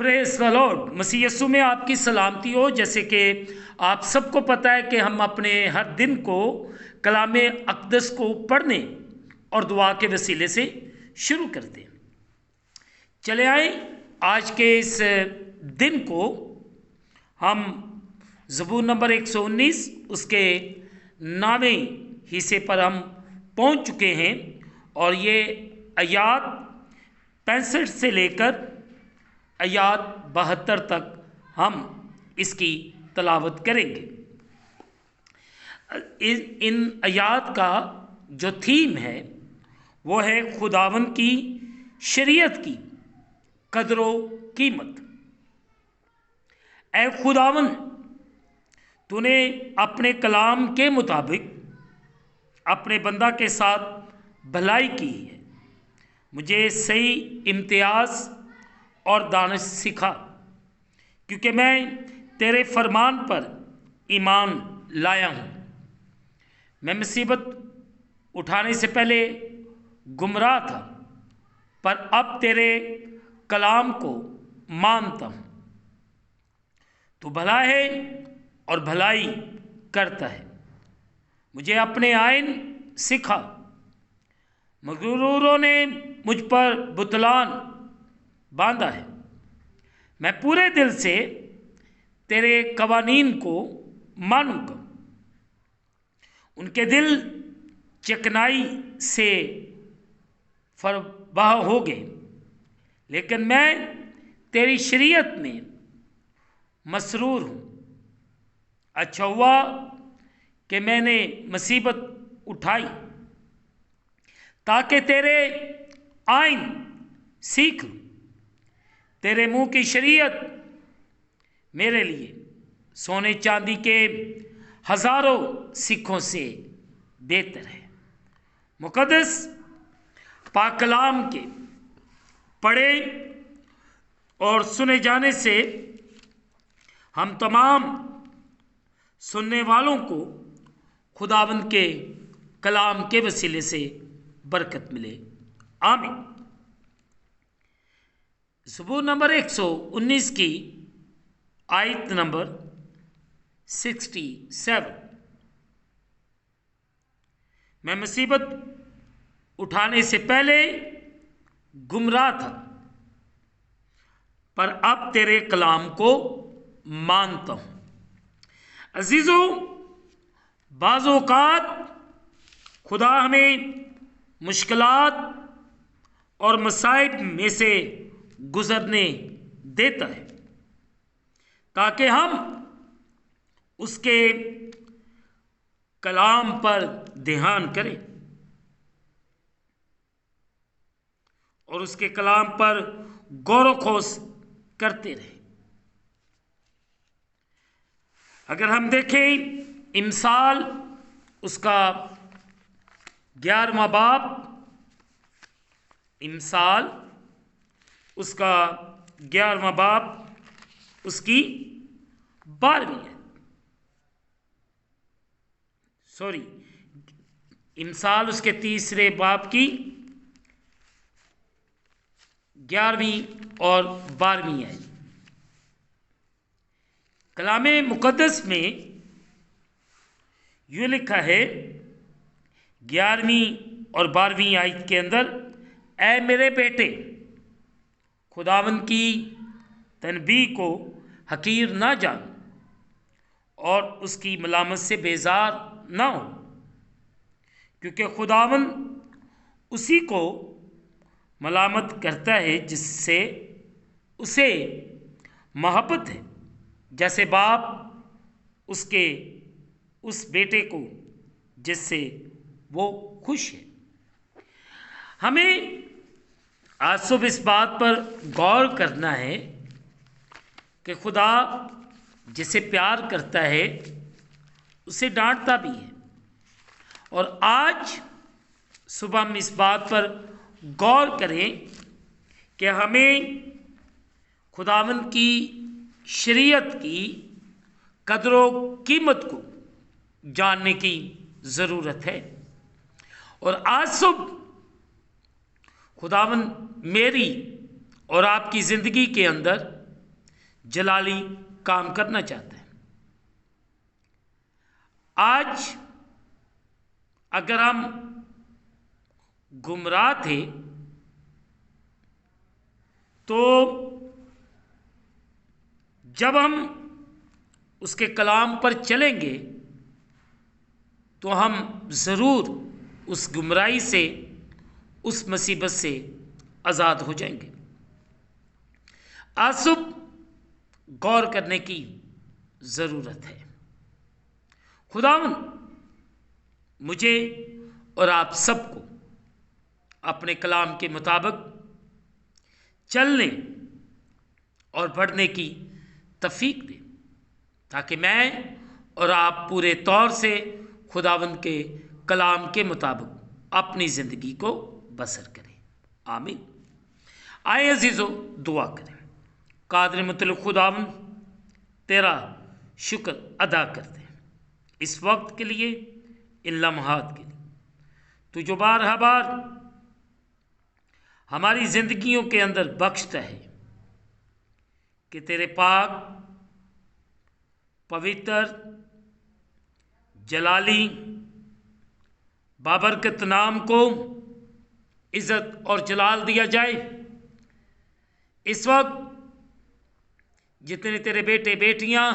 Praise the lord. Masih Yeshu में आपकी सलामती हो। जैसे कि आप सबको पता है कि हम अपने हर दिन को कलाम अक़दस को पढ़ने और दुआ के वसीले से शुरू करते हैं। चले आए आज के इस दिन को हम ज़बूर नंबर 119 उसके 9वें हिस्से पर हम पहुंच चुके हैं और ये आयात 65 से लेकर आयात 72 तक हम इसकी तलावत करेंगे। इन आयात का जो थीम है वो है खुदावन की शरीयत की कदरो कीमत। ऐ खुदावन, तूने अपने कलाम के मुताबिक अपने बंदा के साथ भलाई की है। मुझे सही इम्तियाज़ और दानिश सिखा, क्योंकि मैं तेरे फरमान पर ईमान लाया हूँ। मैं मुसीबत उठाने से पहले गुमराह था, पर अब तेरे कलाम को मानता हूँ। तू भला है और भलाई करता है। मुझे अपने आइन सिखा। मगरूरों ने मुझ पर बुतलान बांधा है। मैं पूरे दिल से तेरे कवानीन को मानूंगा। उनके दिल चिकनाई से फरबाह हो गए, लेकिन मैं तेरी शरीयत में मसरूर हूँ। अच्छा हुआ कि मैंने मुसीबत उठाई, ताकि तेरे आइन सीख लूँ। तेरे मुंह की शरीयत मेरे लिए सोने चांदी के हजारों सिक्कों से बेहतर है। मुकद्दस पाक कलाम के पढ़े और सुने जाने से हम तमाम सुनने वालों को खुदावंद के कलाम के वसीले से बरकत मिले। आमीन। ज़बूर नंबर 119 की आयत नंबर 67। मैं मुसीबत उठाने से पहले गुमराह था, पर अब तेरे कलाम को मानता हूँ। अजीज़ों, बाज़ औक़ात खुदा हमें मुश्किलात और मसाइब में से गुजरने देता है, ताकि हम उसके कलाम पर ध्यान करें और उसके कलाम पर गौर खोज करते रहें। अगर हम देखें इमसाल उसका 11वां बाब, इमसाल उसका 11वां बाब उसकी 12वीं है। इमसाल उसके 3रे बाब की 11वीं और 12वीं है। कलामे मुकद्दस में यूँ लिखा है 11वीं और 12वीं आयत के अंदर, ऐ मेरे बेटे, खुदावंद की तनबीह को हकीर ना जान और उसकी मलामत से बेजार ना हो, क्योंकि खुदावंद उसी को मलामत करता है जिससे उसे मोहब्बत है, जैसे बाप उसके उस बेटे को जिससे वो खुश है। हमें आज सुबह इस बात पर गौर करना है कि खुदा जिसे प्यार करता है उसे डांटता भी है। और आज सुबह हम इस बात पर गौर करें कि हमें खुदावंद की शरीयत की कदरों कीमत को जानने की ज़रूरत है। और आज सुबह खुदावंद मेरी और आपकी ज़िंदगी के अंदर जलाली काम करना चाहता है। आज अगर हम गुमराह थे तो जब हम उसके कलाम पर चलेंगे तो हम ज़रूर उस गुमराही से, उस मुसीबत से आज़ाद हो जाएंगे। आज सुबह गौर करने की ज़रूरत है। खुदावन मुझे और आप सबको अपने कलाम के मुताबिक चलने और बढ़ने की तौफीक दे, ताकि मैं और आप पूरे तौर से खुदावंद के कलाम के मुताबिक अपनी ज़िंदगी को बसर करें। आमीन। आए अजीज़ो दुआ करें। कादिर मुतल्लिक़ खुदावंद तेरा शुक्र अदा करते हैं इस वक्त के लिए, इन लम्हात के लिए। तू जो बार बार हमारी ज़िंदगियों के अंदर बख्शता है कि तेरे पाक पवित्र जलाली बाबरकत नाम को इज़्ज़त और जलाल दिया जाए। इस वक्त जितने तेरे बेटे बेटियां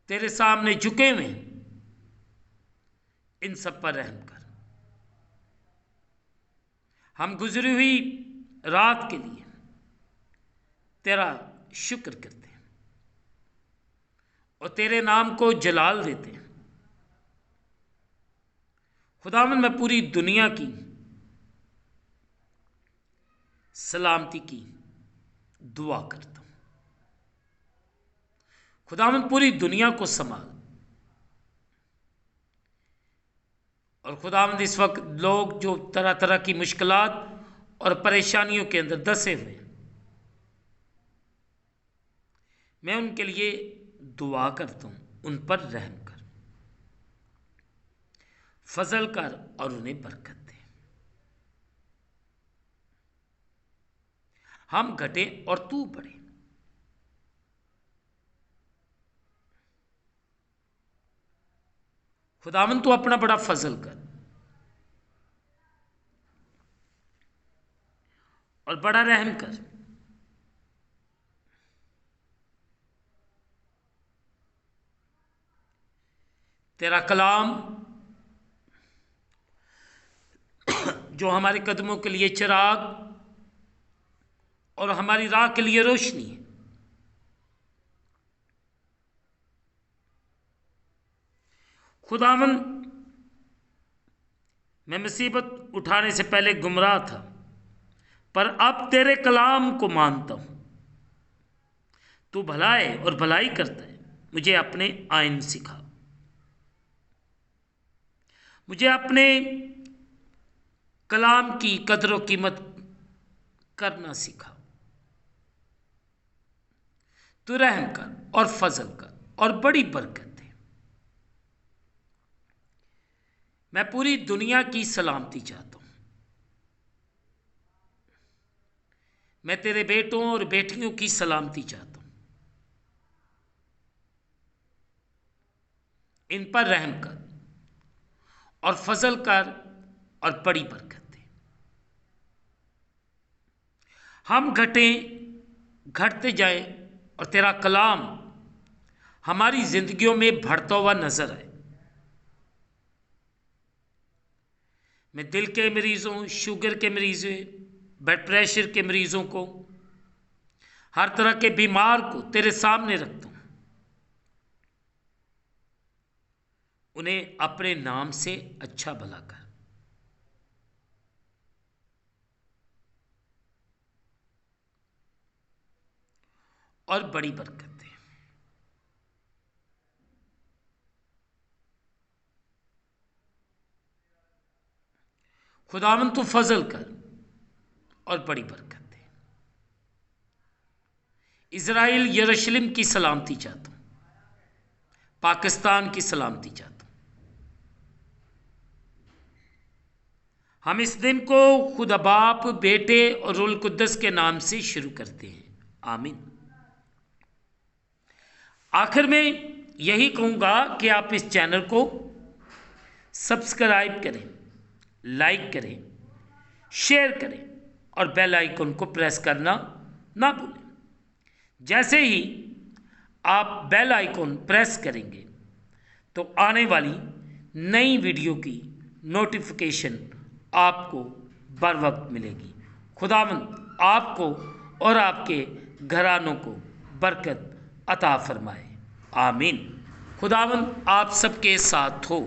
तेरे सामने झुके हुए, इन सब पर रहम कर। हम गुजरी हुई रात के लिए तेरा शुक्र करते हैं और तेरे नाम को जलाल देते हैं। खुदावंद मैं पूरी दुनिया की सलामती की दुआ करता हूँ। खुदावंद पूरी दुनिया को संभाल। और खुदावंद इस वक्त लोग जो तरह तरह की मुश्किलात और परेशानियों के अंदर दसे हुए हैं, मैं उनके लिए दुआ करता हूँ, उन पर रहम कर, फजल कर और उन्हें बरकत दे। हम घटे और तू बढ़े। खुदावंद तू अपना बड़ा फजल कर और बड़ा रहम कर। तेरा कलाम जो हमारे कदमों के लिए चिराग और हमारी राह के लिए रोशनी है, खुदावंद मैं मुसीबत उठाने से पहले गुमराह था, पर अब तेरे कलाम को मानता हूं। तू भला है और भलाई करता है। मुझे अपने आइन सिखा, मुझे अपने कलाम की कदर कीमत करना सिखा। तू रहम कर और फजल कर और बड़ी बरकत दे। मैं पूरी दुनिया की सलामती चाहता हूं। मैं तेरे बेटों और बेटियों की सलामती चाहता हूं। इन पर रहम कर और फजल कर और बड़ी बरकत दे। हम घटते जाए और तेरा कलाम हमारी जिंदगियों में बढ़ता हुआ नजर आए। मैं दिल के मरीजों, शुगर के मरीजों, ब्लड प्रेशर के मरीजों को, हर तरह के बीमार को तेरे सामने रखता हूं। उन्हें अपने नाम से अच्छा भला कर और बड़ी बरकत दे। खुदावंद तू फजल कर और बड़ी बरकत दे। इज़राइल यरूशलेम की सलामती चाहता हूं, पाकिस्तान की सलामती चाहता हूं। हम इस दिन को खुदा बाप, बेटे और रूहुल कुद्दस के नाम से शुरू करते हैं। आमीन। आखिर में यही कहूँगा कि आप इस चैनल को सब्सक्राइब करें, लाइक करें, शेयर करें और बेल आइकन को प्रेस करना ना भूलें। जैसे ही आप बेल आइकन प्रेस करेंगे तो आने वाली नई वीडियो की नोटिफिकेशन आपको बर वक्त मिलेगी। खुदावंद आपको और आपके घरानों को बरकत अता फरमाए। आमीन। खुदावंद आप सबके साथ हो।